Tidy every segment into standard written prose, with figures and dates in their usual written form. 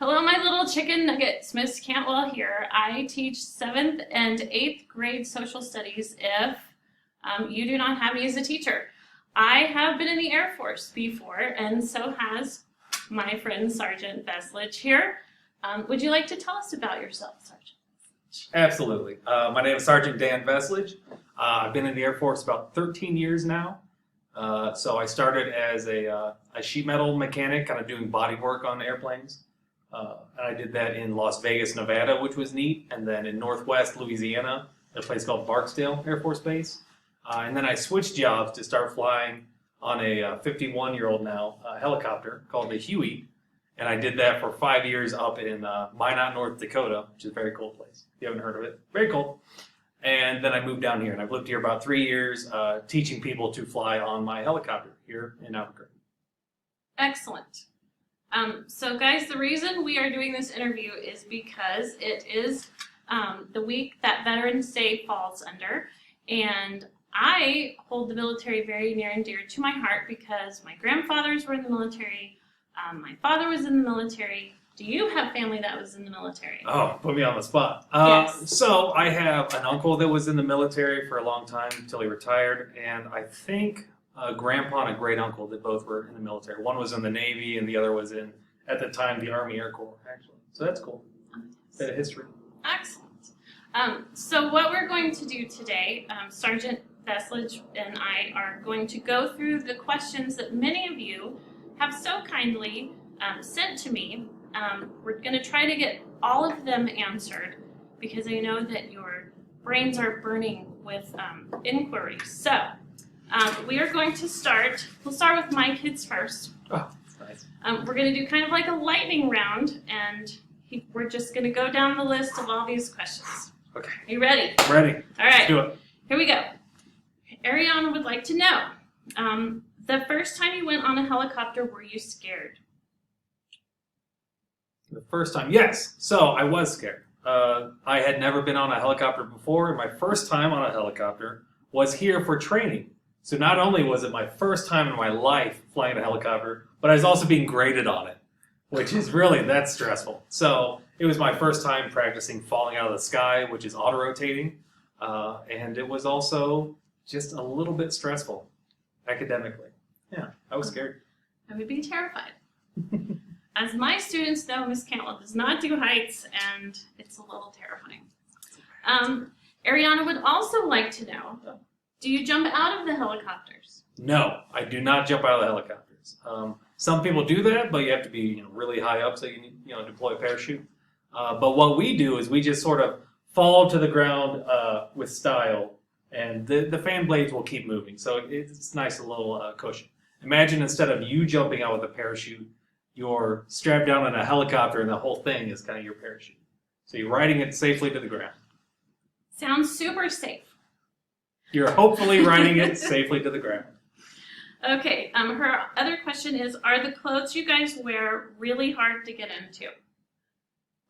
Hello, my little chicken nuggets. Miss Cantwell here. I teach 7th and 8th grade social studies if you do not have me as a teacher. I have been in the Air Force before, and so has my friend Sergeant Vehslage here. Would you like to tell us about yourself, Sergeant? Absolutely. My name is Sergeant Dan Vehslage. I've been in the Air Force about 13 years now. So I started as a sheet metal mechanic, kind of doing body work on airplanes. And I did that in Las Vegas, Nevada, which was neat, and then in Northwest Louisiana, at a place called Barksdale Air Force Base. And then I switched jobs to start flying on a 51-year-old now helicopter called the Huey, and I did that for 5 years up in Minot, North Dakota, which is a very cold place. If you haven't heard of it, very cold. And then I moved down here, and I've lived here about 3 years, teaching people to fly on my helicopter here in Albuquerque. Excellent. So guys, the reason we are doing this interview is because it is the week that Veterans Day falls under, and I hold the military very near and dear to my heart because my grandfathers were in the military, my father was in the military. Do you have family that was in the military? Oh, put me on the spot. Yes. So I have an uncle that was in the military for a long time until he retired, and I think a grandpa and a great uncle that both were in the military. One was in the Navy, and the other was in, at the time, the Army Air Corps, actually. So that's cool. Bit of history. Excellent. So what we're going to do today, Sergeant Vehslage and I are going to go through the questions that many of you have so kindly sent to me. We're going to try to get all of them answered because I know that your brains are burning with inquiries. So we are going to start. We'll start with my kids first. Oh, that's nice. We're going to do kind of like a lightning round, and we're just going to go down the list of all these questions. Okay. Are you ready? Ready. All right. Let's do it. Here we go. Ariana would like to know, the first time you went on a helicopter, were you scared? The first time, yes. So I was scared. I had never been on a helicopter before, and my first time on a helicopter was here for training. So not only was it my first time in my life flying a helicopter, but I was also being graded on it, which is really, that's stressful. So it was my first time practicing falling out of the sky, which is auto-rotating, and it was also just a little bit stressful academically. Yeah, I was scared. I would be terrified. As my students know, Miss Cantwell does not do heights, and it's a little terrifying. Ariana would also like to know, do you jump out of the helicopters? No, I do not jump out of the helicopters. Some people do that, but you have to be really high up, so you need deploy a parachute. But what we do is we just sort of fall to the ground with style, and the fan blades will keep moving. So it's nice, a little cushion. Imagine instead of you jumping out with a parachute, you're strapped down in a helicopter, and the whole thing is kind of your parachute. So you're riding it safely to the ground. Sounds super safe. You're hopefully riding it safely to the ground. Okay, her other question is, are the clothes you guys wear really hard to get into?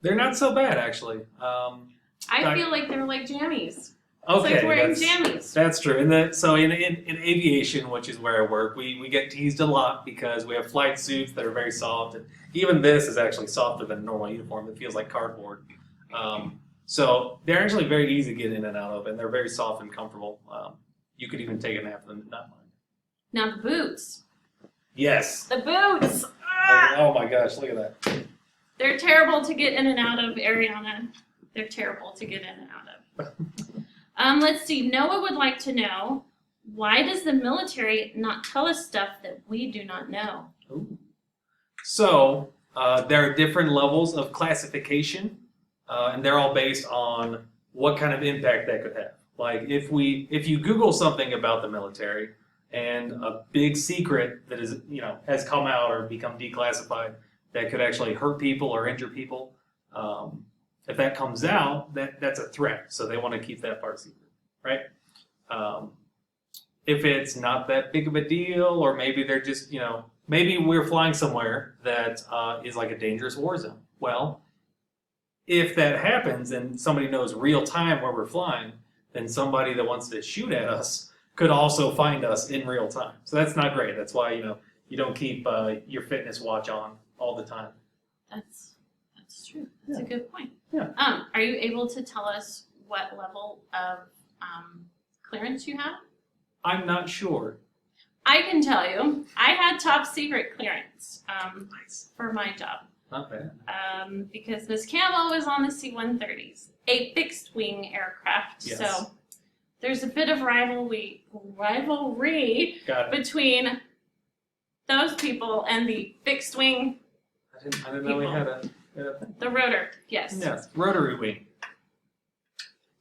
They're not so bad, actually. I feel like they're like jammies. Okay, it's like wearing jammies. That's true. In aviation, which is where I work, we get teased a lot because we have flight suits that are very soft, and even this is actually softer than a normal uniform. It feels like cardboard. So they're actually very easy to get in and out of, and they're very soft and comfortable. You could even take a nap in them, not mind. Now the boots. Yes. The boots. Oh my gosh, look at that. They're terrible to get in and out of, Ariana. They're terrible to get in and out of. Let's see. Noah would like to know, why does the military not tell us stuff that we do not know? Ooh. So there are different levels of classification, and they're all based on what kind of impact that could have. Like if you Google something about the military and a big secret that is has come out or become declassified that could actually hurt people or injure people, if that comes out, that's a threat. So they want to keep that part secret, right? If it's not that big of a deal, or maybe they're just maybe we're flying somewhere that is like a dangerous war zone. Well, if that happens and somebody knows real time where we're flying, then somebody that wants to shoot at us could also find us in real time. So that's not great. That's why you don't keep your fitness watch on all the time. That's a good point. Yeah. Are you able to tell us what level of clearance you have? I'm not sure. I can tell you. I had top secret clearance Nice. for my job. Not bad. Because Ms. Campbell was on the C-130s, a fixed wing aircraft. Yes. So there's a bit of rivalry Got it. between those people and the fixed wing, I didn't know we had a the rotor. Yes. yes, rotary wing.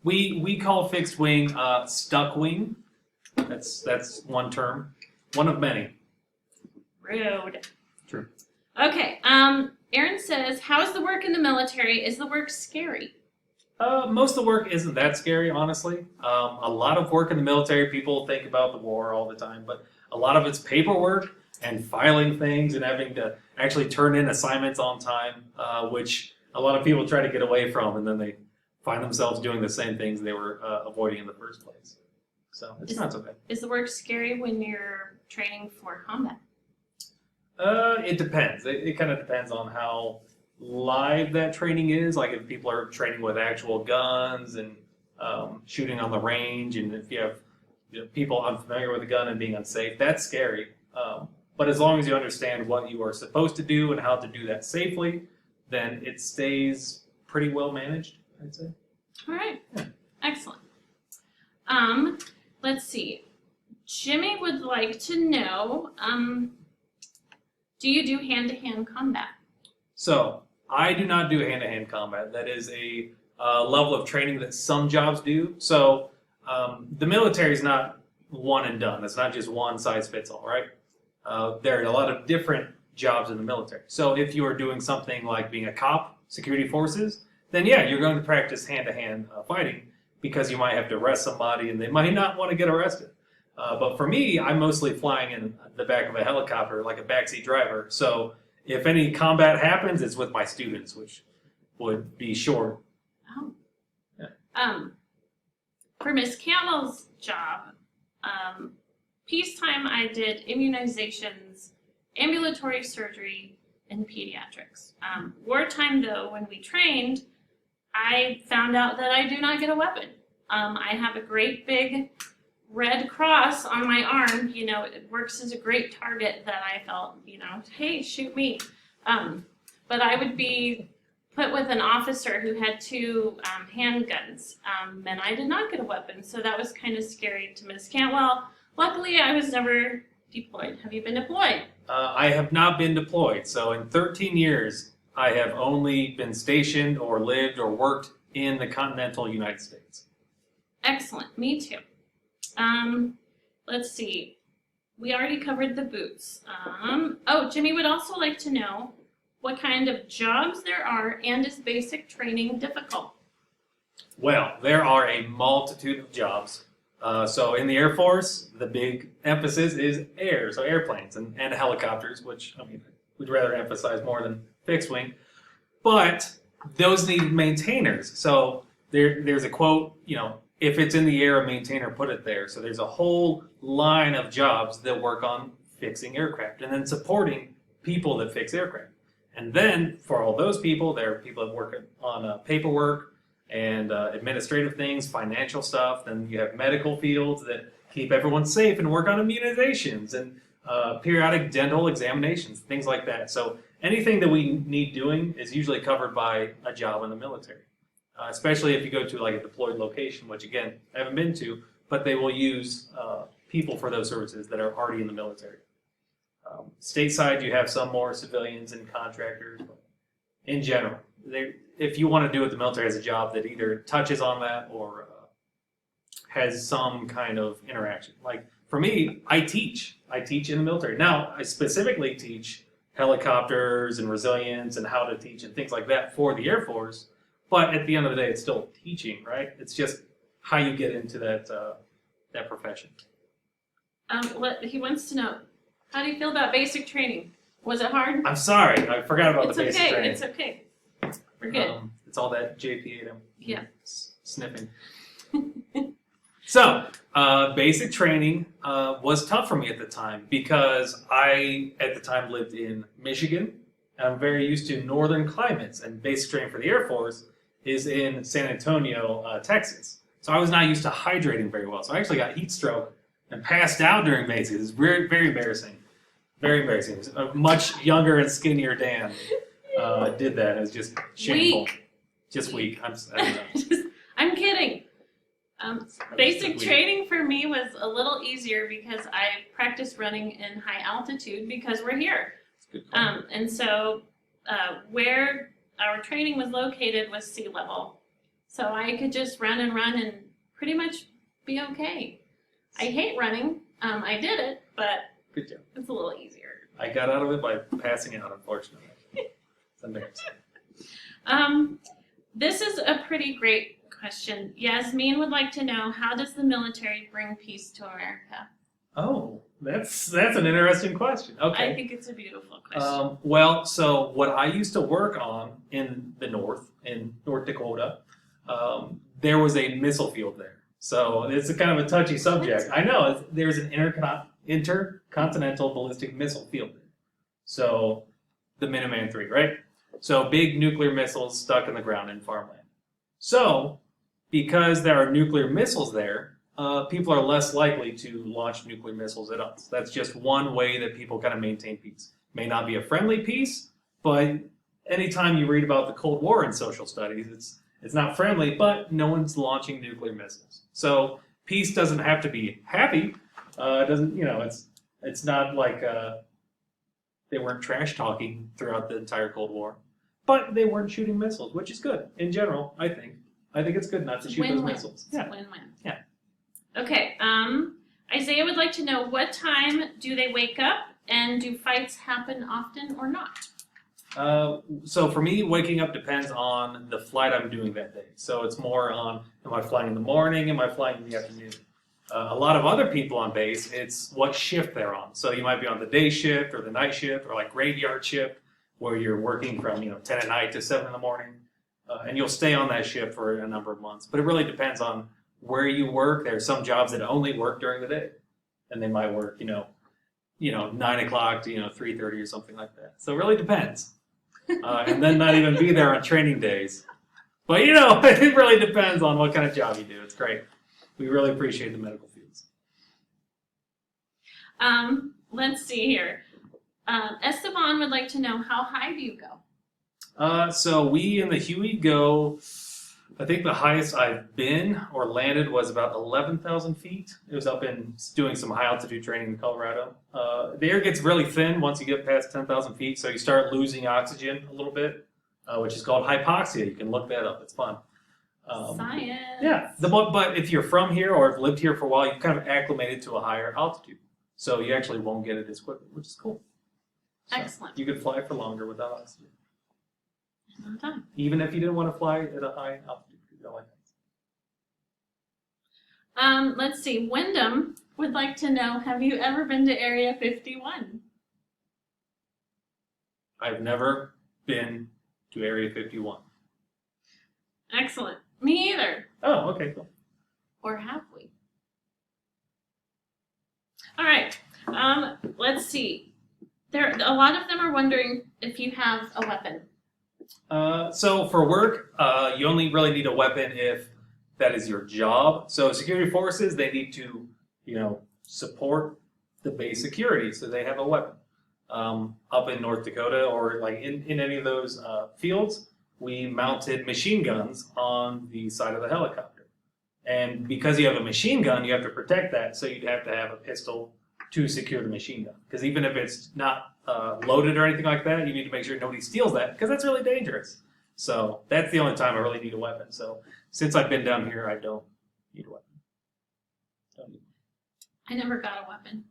We call fixed wing stuck wing. That's one term, one of many. Rude. True. Okay. Aaron says, "How's the work in the military? Is the work scary?" Most of the work isn't that scary, honestly. A lot of work in the military, people think about the war all the time, but a lot of it's paperwork and filing things and having to actually turn in assignments on time, which a lot of people try to get away from, and then they find themselves doing the same things they were avoiding in the first place. So it's not so bad. Is the work scary when you're training for combat? It depends. It kind of depends on how live that training is. Like if people are training with actual guns and shooting on the range, and if you have people unfamiliar with a gun and being unsafe, that's scary. But as long as you understand what you are supposed to do and how to do that safely, then it stays pretty well managed, I'd say. All right. Yeah. Excellent. Let's see. Jimmy would like to know, do you do hand-to-hand combat? So I do not do hand-to-hand combat. That is a level of training that some jobs do. So the military is not one and done. It's not just one size fits all, right? There are a lot of different jobs in the military. So if you are doing something like being a cop, security forces, then yeah, you're going to practice hand-to-hand fighting because you might have to arrest somebody and they might not want to get arrested. But for me, I'm mostly flying in the back of a helicopter like a backseat driver. So if any combat happens, it's with my students, which would be short. Oh. Yeah. For Miss Campbell's job, peacetime I did immunizations, ambulatory surgery, and pediatrics. Wartime, though, when we trained, I found out that I do not get a weapon. I have a great big red cross on my arm. You know, it works as a great target that I felt, hey, shoot me. But I would be put with an officer who had two handguns, and I did not get a weapon, so that was kind of scary to Miss Cantwell. Luckily, I was never deployed. Have you been deployed? I have not been deployed. So in 13 years, I have only been stationed or lived or worked in the continental United States. Excellent. Me too. Let's see. We already covered the boots. Jimmy would also like to know what kind of jobs there are, and is basic training difficult? Well, there are a multitude of jobs. So in the Air Force, the big emphasis is air, so airplanes and helicopters, which we'd rather emphasize more than fixed wing. But those need maintainers. So there's a quote, if it's in the air, a maintainer put it there. So there's a whole line of jobs that work on fixing aircraft and then supporting people that fix aircraft. And then for all those people, there are people that work on paperwork and administrative things, financial stuff. Then you have medical fields that keep everyone safe and work on immunizations and periodic dental examinations, things like that. So anything that we need doing is usually covered by a job in the military. Especially if you go to like a deployed location, which again, I haven't been to, but they will use people for those services that are already in the military. Stateside, you have some more civilians and contractors, but in general, if you want to do it, the military has a job that either touches on that or has some kind of interaction. Like for me, I teach in the military. Now, I specifically teach helicopters and resilience and how to teach and things like that for the Air Force. But at the end of the day, it's still teaching, right? It's just how you get into that profession. He wants to know, how do you feel about basic training? Was it hard? I'm sorry, I forgot about the basic training. It's okay. We're good. It's all that JP8M sniffing. So, basic training was tough for me at the time because I, at the time, lived in Michigan I'm very used to northern climates, and basic training for the Air Force is in San Antonio, Texas. So I was not used to hydrating very well. So I actually got heat stroke and passed out during basic. It was very, very embarrassing. Very embarrassing. It was a much younger and skinnier Dan did that. It was just shameful. Just weak. I don't know. I'm kidding. Basic training for me was a little easier because I practiced running in high altitude because we're here. And so where our training was located was sea level. So I could just run and pretty much be okay. I hate running. I did it, but Good job. it's a little easier. I got out of it by passing out, unfortunately. It's embarrassing. This is a pretty great question. Yasmin would like to know, how does the military bring peace to America? Oh, that's an interesting question. Okay. I think it's a beautiful question. Well, so what I used to work on in the north, in North Dakota, there was a missile field there. So it's a kind of a touchy subject. I know, there's an intercontinental ballistic missile field there. So the Minuteman III, right? So big nuclear missiles stuck in the ground in farmland. So because there are nuclear missiles there, people are less likely to launch nuclear missiles at us. That's just one way that people kind of maintain peace. May not be a friendly peace, but anytime you read about the Cold War in social studies, it's not friendly, but no one's launching nuclear missiles. So peace doesn't have to be happy. It's not like they weren't trash talking throughout the entire Cold War, but they weren't shooting missiles, which is good in general. I think it's good not to shoot those missiles. It's a win-win. Yeah. Okay. Isaiah would like to know, what time do they wake up, and do fights happen often or not? So for me, waking up depends on the flight I'm doing that day. So it's more on, am I flying in the morning? Am I flying in the afternoon? A lot of other people on base, it's what shift they're on. So you might be on the day shift or the night shift or like graveyard shift, where you're working from 10 at night to 7 in the morning, and you'll stay on that shift for a number of months. But it really depends on where you work. There are some jobs that only work during the day, and they might work 9 o'clock to 3:30 or something like that. So it really depends. And then not even be there on training days. But it really depends on what kind of job you do. It's great. We really appreciate the medical fields. Let's see here. Esteban would like to know, how high do you go? So we in the Huey go, I think the highest I've been or landed was about 11,000 feet. It was up in doing some high altitude training in Colorado. The air gets really thin once you get past 10,000 feet, so you start losing oxygen a little bit, which is called hypoxia. You can look that up. It's fun. Science. Yeah, but if you're from here or have lived here for a while, you've kind of acclimated to a higher altitude. So you actually won't get it as quickly, which is cool. So Excellent. you could fly for longer without oxygen. All done. Even if you didn't want to fly at a high altitude. Like Let's see. Wyndham would like to know, have you ever been to Area 51? I've never been to Area 51. Excellent. Me either. Oh, okay, cool. Or have we? All right. Let's see. A lot of them are wondering if you have a weapon. So for work, you only really need a weapon if that is your job. So security forces, they need to, support the base security, so they have a weapon. Up in North Dakota or like in any of those fields, we mounted machine guns on the side of the helicopter. And because you have a machine gun, you have to protect that, so you'd have to have a pistol to secure the machine gun. Because even if it's not loaded or anything like that, you need to make sure nobody steals that, because that's really dangerous. So that's the only time I really need a weapon. So since I've been down here, I don't need a weapon. I never got a weapon.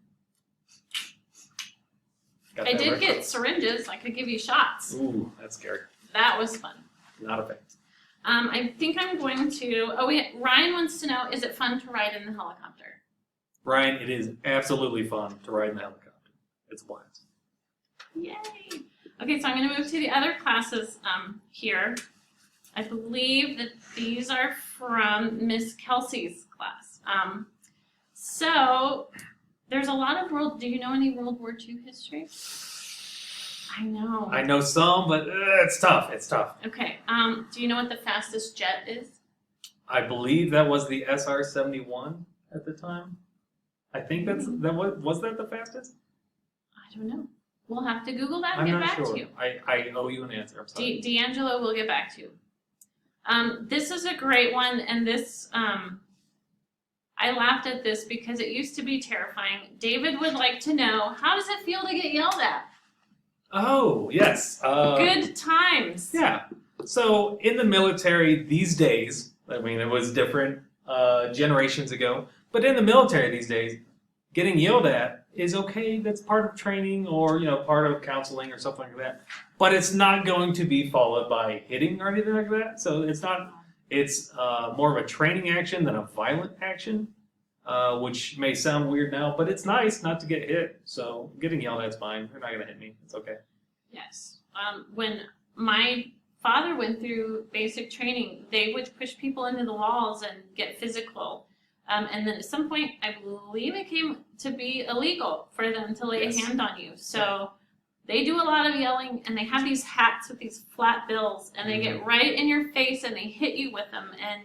Got I that did right? get syringes. I could give you shots. Ooh, that's scary. That was fun. Not a fan. I think I'm going to. Ryan wants to know: is it fun to ride in the helicopter? Ryan, it is absolutely fun to ride in the helicopter. It's wild. Yay! Okay, so I'm going to move to the other classes here. I believe that these are from Miss Kelsey's class. So there's a lot of do you know any World War II history? I know. I know some, but it's tough. It's tough. Okay. Do you know what the fastest jet is? I believe that was the SR-71 at the time. I think that was that the fastest? I don't know. We'll have to Google that and I'm get not back sure. to you. I owe you an answer. I'm sorry. D'Angelo will get back to you. This is a great one, and this I laughed at this because it used to be terrifying. David would like to know, how does it feel to get yelled at? Oh, yes. Good times. Yeah. So in the military these days, I mean, it was different generations ago, but in the military these days, getting yelled at is okay. That's part of training or, part of counseling or something like that. But it's not going to be followed by hitting or anything like that. So it's not. It's more of a training action than a violent action, which may sound weird now, but it's nice not to get hit. So getting yelled at is fine. They're not going to hit me. It's okay. Yes. When my father went through basic training, they would push people into the walls and get physical. And then at some point, I believe it came to be illegal for them to lay a hand on you. So they do a lot of yelling, and they have these hats with these flat bills, and they get right in your face, and they hit you with them, and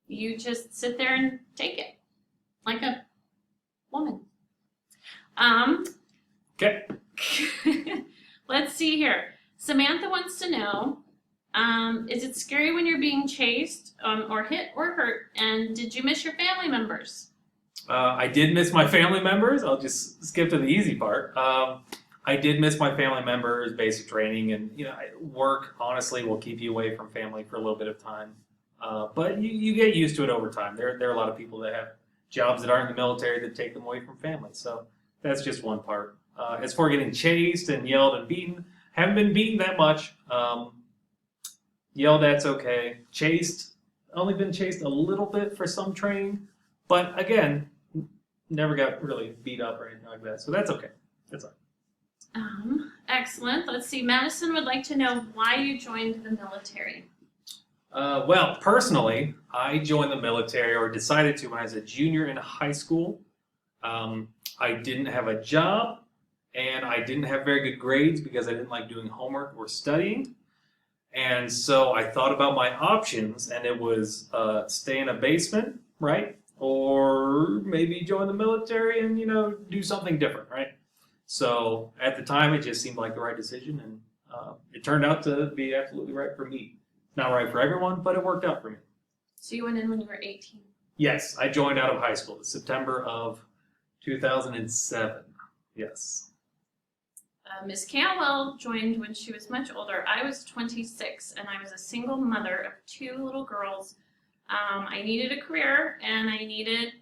you just sit there and take it like a woman. Okay. Let's see here. Samantha wants to know, is it scary when you're being chased or hit or hurt? And did you miss your family members? I did miss my family members. I'll just skip to the easy part. I did miss my family members, basic training, and work honestly will keep you away from family for a little bit of time. But you get used to it over time. There are a lot of people that have jobs that aren't in the military that take them away from family. So that's just one part. As for getting chased and yelled and beaten, haven't been beaten that much. Yelled at's okay. Chased, only been chased a little bit for some training, but again, never got really beat up or anything like that. So that's okay. That's all right. Excellent. Let's see. Madison would like to know why you joined the military. Well, personally, I joined the military or decided to when I was a junior in high school. I didn't have a job, and I didn't have very good grades because I didn't like doing homework or studying. And so I thought about my options, and it was stay in a basement, right? Or maybe join the military and, do something different, right? So at the time, it just seemed like the right decision, and it turned out to be absolutely right for me. Not right for everyone, but it worked out for me. So you went in when you were 18? Yes, I joined out of high school, September of 2007. Yes. Miss Cantwell joined when she was much older. I was 26, and I was a single mother of 2 little girls. I needed a career, and I needed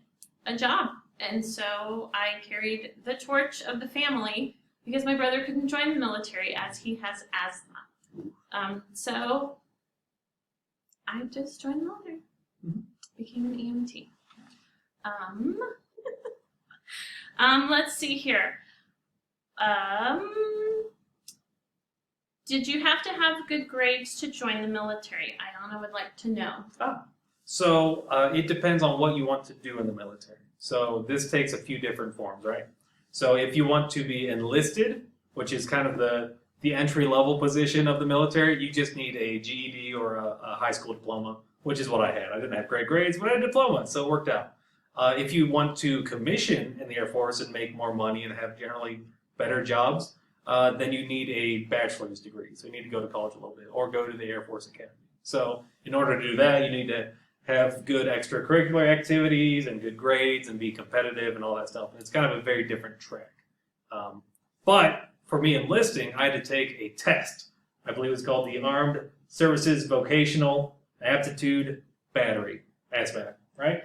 a job. And so I carried the torch of the family because my brother couldn't join the military as he has asthma. So I just joined the military, became an EMT. Let's see here. Did you have to have good grades to join the military? Iona would like to know. So it depends on what you want to do in the military. So this takes a few different forms, right? So if you want to be enlisted, which is kind of the entry-level position of the military, you just need a GED or a high school diploma, which is what I had. I didn't have great grades, but I had a diploma, so it worked out. If you want to commission in the Air Force and make more money and have generally better jobs, then you need a bachelor's degree. So you need to go to college a little bit or go to the Air Force Academy. So in order to do that, you need to have good extracurricular activities and good grades and be competitive and all that stuff. And it's kind of a very different track. But for me enlisting, I had to take a test. I believe it's called the Armed Services Vocational Aptitude Battery, ASVAB, right?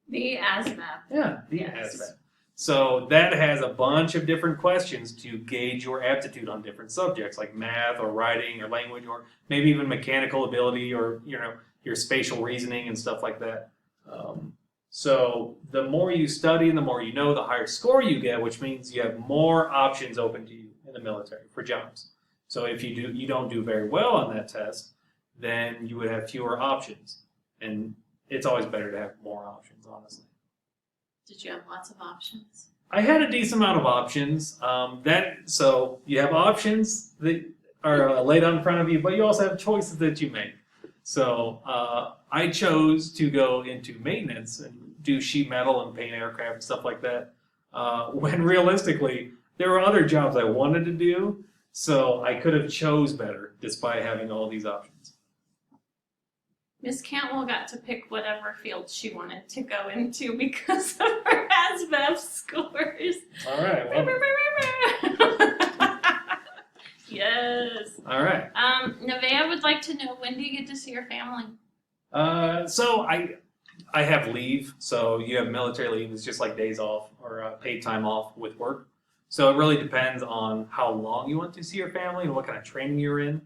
The ASVAB. Yeah, the ASVAB. So that has a bunch of different questions to gauge your aptitude on different subjects like math or writing or language or maybe even mechanical ability or your spatial reasoning and stuff like that. So the more you study and the more you know, the higher score you get, which means you have more options open to you in the military for jobs. So if you don't do very well on that test, then you would have fewer options. And it's always better to have more options, honestly. Did you have lots of options? I had a decent amount of options. So you have options that are laid out in front of you, but you also have choices that you make. So I chose to go into maintenance and do sheet metal and paint aircraft and stuff like that. When realistically, there were other jobs I wanted to do, so I could have chose better despite having all these options. Miss Cantwell got to pick whatever field she wanted to go into because of her ASVAB scores. All right. Well, yes. all right. Nevaeh would like to know, when do you get to see your family? So I have leave. So you have military leave. It's just like days off or paid time off with work. So it really depends on how long you want to see your family and what kind of training you're in.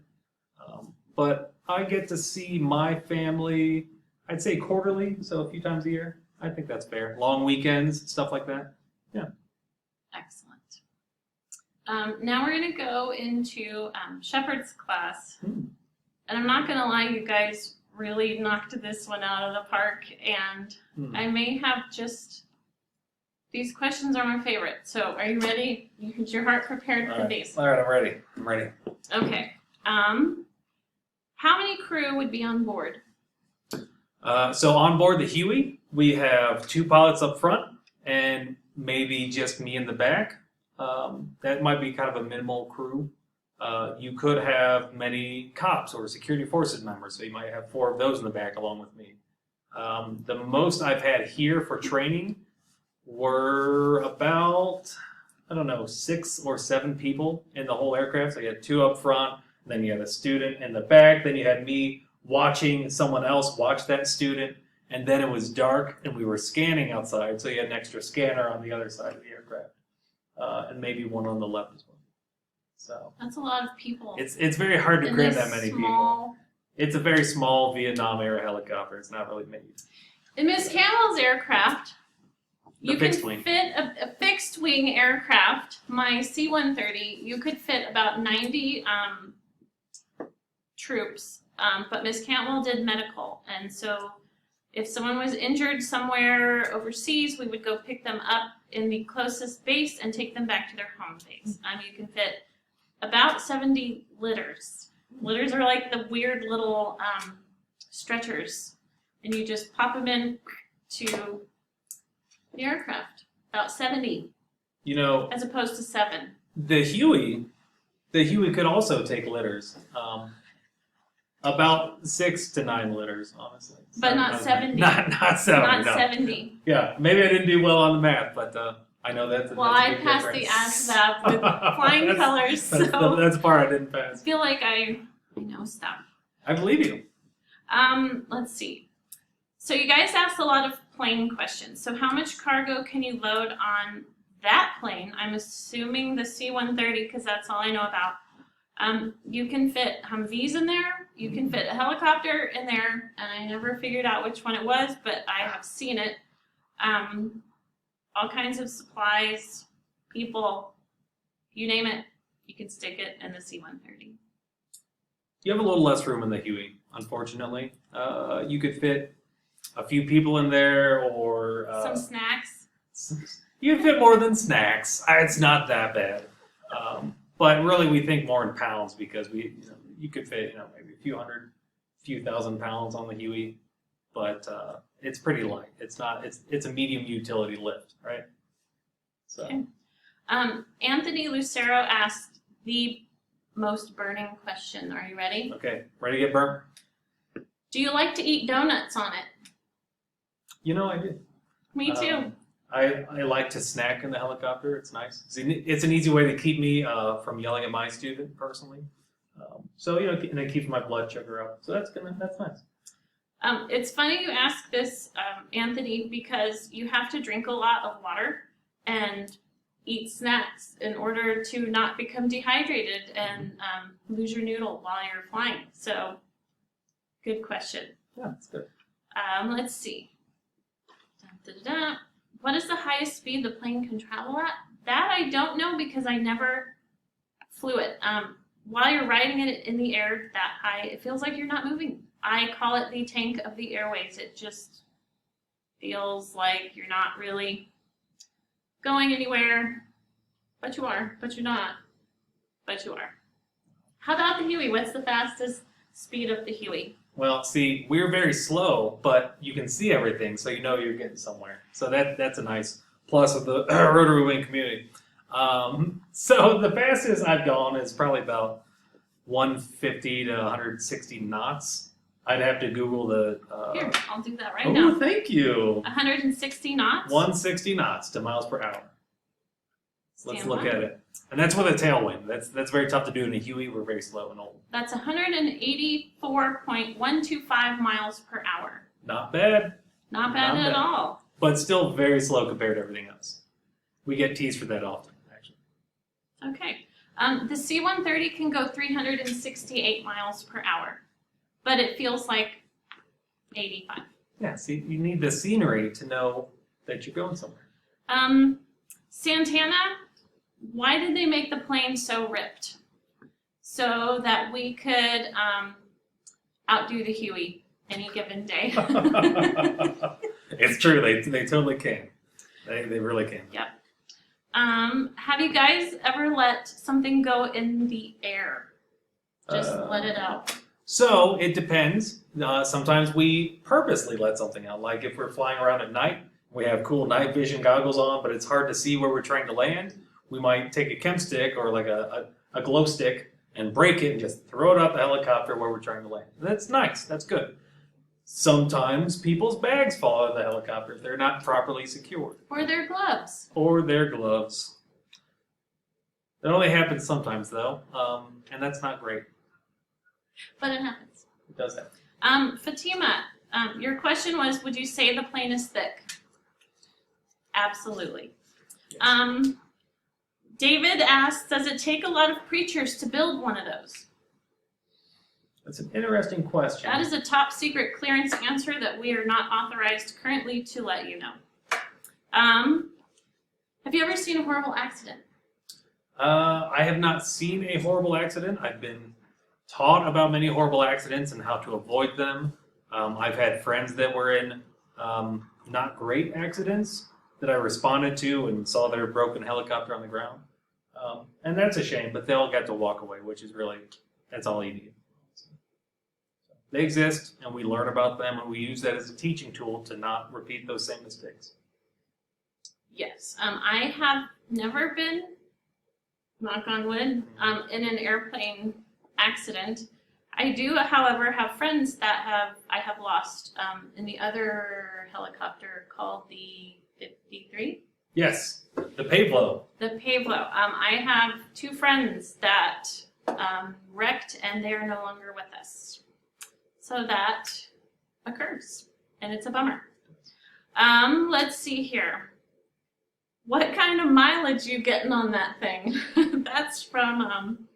But I get to see my family, I'd say quarterly, so a few times a year. I think that's fair. Long weekends, stuff like that. Yeah. Excellent. Now we're going to go into Shepherd's class. And I'm not going to lie, you guys really knocked this one out of the park. And I may have just, these questions are my favorite. So are you ready? Is your heart prepared for these? All right, I'm ready. I'm ready. Okay. How many crew would be on board? So on board the Huey, we have 2 pilots up front and maybe just me in the back. That might be kind of a minimal crew. You could have many cops or security forces members, so you might have 4 of those in the back along with me. The most I've had here for training were about, 6 or 7 people in the whole aircraft. So you had 2 up front, then you had a student in the back, then you had me watching someone else watch that student, and then it was dark and we were scanning outside, so you had an extra scanner on the other side of the aircraft, and maybe one on the left as well. So that's a lot of people. It's very hard to cram that many people. It's a very small Vietnam era helicopter. It's not really made. In Miss Campbell's aircraft, you can fit a fixed wing aircraft. My C-130, you could fit about 90 troops, but Miss Cantwell did medical, and so if someone was injured somewhere overseas, we would go pick them up in the closest base and take them back to their home base. You can fit about 70 litters. Litters are like the weird little stretchers, and you just pop them in to the aircraft. About 70. As opposed to 7. The Huey could also take litters. About 6 to 9 litters, honestly. But not 70. Not 70. Not no. 70. Yeah, maybe I didn't do well on the math, but I know that's. Well, I passed the ASVAB with flying colors, so that's the part I didn't pass. I feel like I know stuff. I believe you. Let's see. So you guys asked a lot of plane questions. So how much cargo can you load on that plane? I'm assuming the C-130 because that's all I know about. You can fit Humvees in there. You can fit a helicopter in there, and I never figured out which one it was, but I have seen it. All kinds of supplies, people, you name it, you can stick it in the C-130. You have a little less room in the Huey, unfortunately. You could fit a few people in there, or some snacks. You can fit more than snacks. It's not that bad. But really, we think more in pounds because you could fit maybe a few thousand pounds on the Huey, but it's pretty light. It's not. It's a medium utility lift, right? So. Okay. Anthony Lucero asked the most burning question. Are you ready? Okay, ready to get burnt? Do you like to eat donuts on it? I do. Me too. I like to snack in the helicopter. It's nice. It's an easy way to keep me from yelling at my student personally. And it keeps my blood sugar up. So that's nice. It's funny you ask this, Anthony, because you have to drink a lot of water and eat snacks in order to not become dehydrated and lose your noodle while you're flying. So, good question. Yeah, that's good. Let's see. What is the highest speed the plane can travel at? That I don't know because I never flew it. While you're riding it in the air that high, it feels like you're not moving. I call it the tank of the airways. It just feels like you're not really going anywhere, but you are, but you're not, but you are. How about the Huey? What's the fastest speed of the Huey? Well, see, we're very slow, but you can see everything, so you know you're getting somewhere. So that's a nice plus of the rotary wing community. So the fastest I've gone is probably about 150 to 160 knots. I'd have to Google the. Here, I'll do that right now. Oh, thank you. 160 knots? 160 knots to miles per hour. Let's Stand look by. at it. And that's with a tailwind. That's very tough to do in a Huey. We're very slow and old. That's 184.125 miles per hour. Not bad, Not bad Not at bad. all. but still very slow compared to everything else. We get teased for that often, actually. Okay. The C-130 can go 368 miles per hour, but it feels like 85. Yeah, see, you need the scenery to know that you're going somewhere. Santana, why did they make the plane so ripped? So that we could outdo the Huey any given day. It's true, they totally can. They really can. Yep. Have you guys ever let something go in the air? Just let it out. So it depends. Sometimes we purposely let something out. Like if we're flying around at night, we have cool night vision goggles on, but it's hard to see where we're trying to land. We might take a chem stick or like a glow stick and break it and just throw it out the helicopter where we're trying to land. That's nice. That's good. Sometimes people's bags fall out of the helicopter if they're not properly secured. Or their gloves. Or their gloves. That only happens sometimes, though, and that's not great. But it happens. It does happen. Fatima, your question was, would you say the plane is thick? Absolutely. Yes. David asks, does it take a lot of preachers to build one of those? That's an interesting question. That is a top secret clearance answer that we are not authorized currently to let you know. Have you ever seen a horrible accident? I have not seen a horrible accident. I've been taught about many horrible accidents and how to avoid them. I've had friends that were in not great accidents that I responded to and saw their broken helicopter on the ground. And that's a shame, but they all got to walk away, which is really, that's all you need. They exist, and we learn about them, and we use that as a teaching tool to not repeat those same mistakes. Yes. I have never been, knock on wood, in an airplane accident. I do, however, have friends that I have lost in the other helicopter called the 53. Yes, the Pavlo. The Pavlo. I have two friends that wrecked, and they are no longer with us. So that occurs, and it's a bummer. Let's see here. What kind of mileage you getting on that thing? That's from, I'm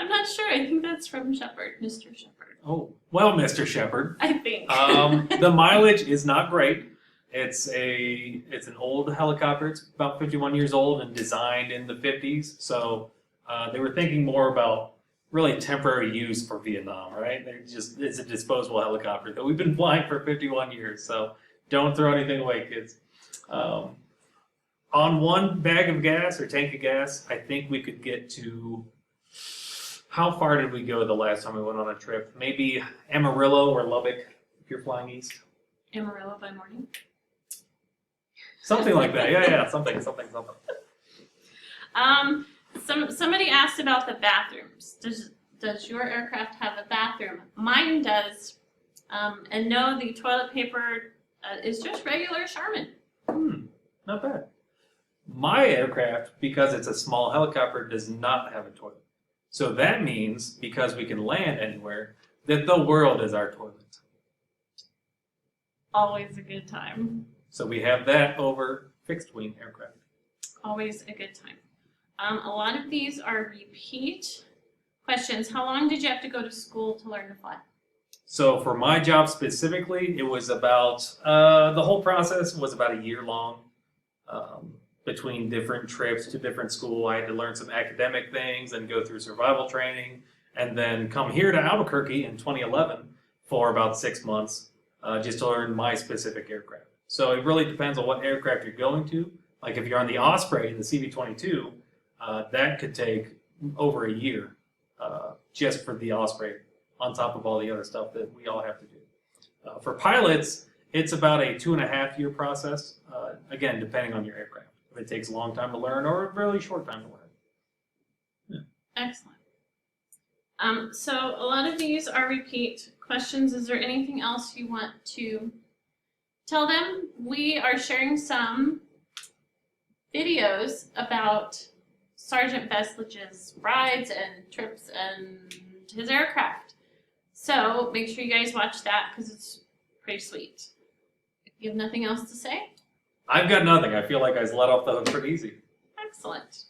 not sure. I think that's from Shepard, Mr. Shepard. Oh, well, Mr. Shepard. I think. The mileage is not great. It's an old helicopter. It's about 51 years old and designed in the 50s. So they were thinking more about really temporary use for Vietnam, right? It's a disposable helicopter that we've been flying for 51 years. So don't throw anything away, kids. On one bag of gas or tank of gas, I think we could get to, how far did we go the last time we went on a trip? Maybe Amarillo or Lubbock, if you're flying east. Amarillo by morning. Something like that. Yeah, something. Somebody asked about the bathrooms. Does your aircraft have a bathroom? Mine does. And no, the toilet paper is just regular Charmin. Not bad. My aircraft, because it's a small helicopter, does not have a toilet. So that means, because we can land anywhere, that the world is our toilet. Always a good time. So we have that over fixed wing aircraft. Always a good time. A lot of these are repeat questions. How long did you have to go to school to learn to fly? So for my job specifically, it was about, the whole process was about a year long. Between different trips to different school, I had to learn some academic things and go through survival training, and then come here to Albuquerque in 2011 for about 6 months, just to learn my specific aircraft. So it really depends on what aircraft you're going to Like if you're on the Osprey, the CV-22, that could take over a year just for the Osprey, on top of all the other stuff that we all have to do. For pilots, it's about a 2.5-year process, again, depending on your aircraft. If it takes a long time to learn or a really short time to learn. Excellent. So a lot of these are repeat questions. Is there anything else you want to tell them? We are sharing some videos about Sergeant Veslage's rides and trips and his aircraft. So make sure you guys watch that because it's pretty sweet. If you have nothing else to say? I've got nothing. I feel like I was let off the hook pretty easy. Excellent.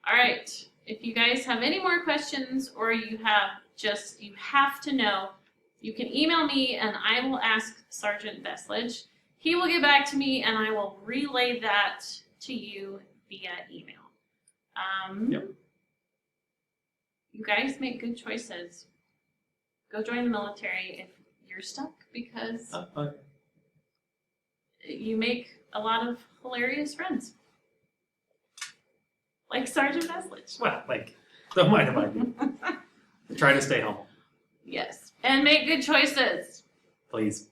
All right. If you guys have any more questions or you have to know, you can email me and I will ask Sergeant Veslage. He will get back to me and I will relay that to you via email. Yep. You guys make good choices. Go join the military if you're stuck because you make a lot of hilarious friends. Like Sergeant Veslage. Well, like, don't mind if I do. Try to stay humble. Yes. And make good choices. Please.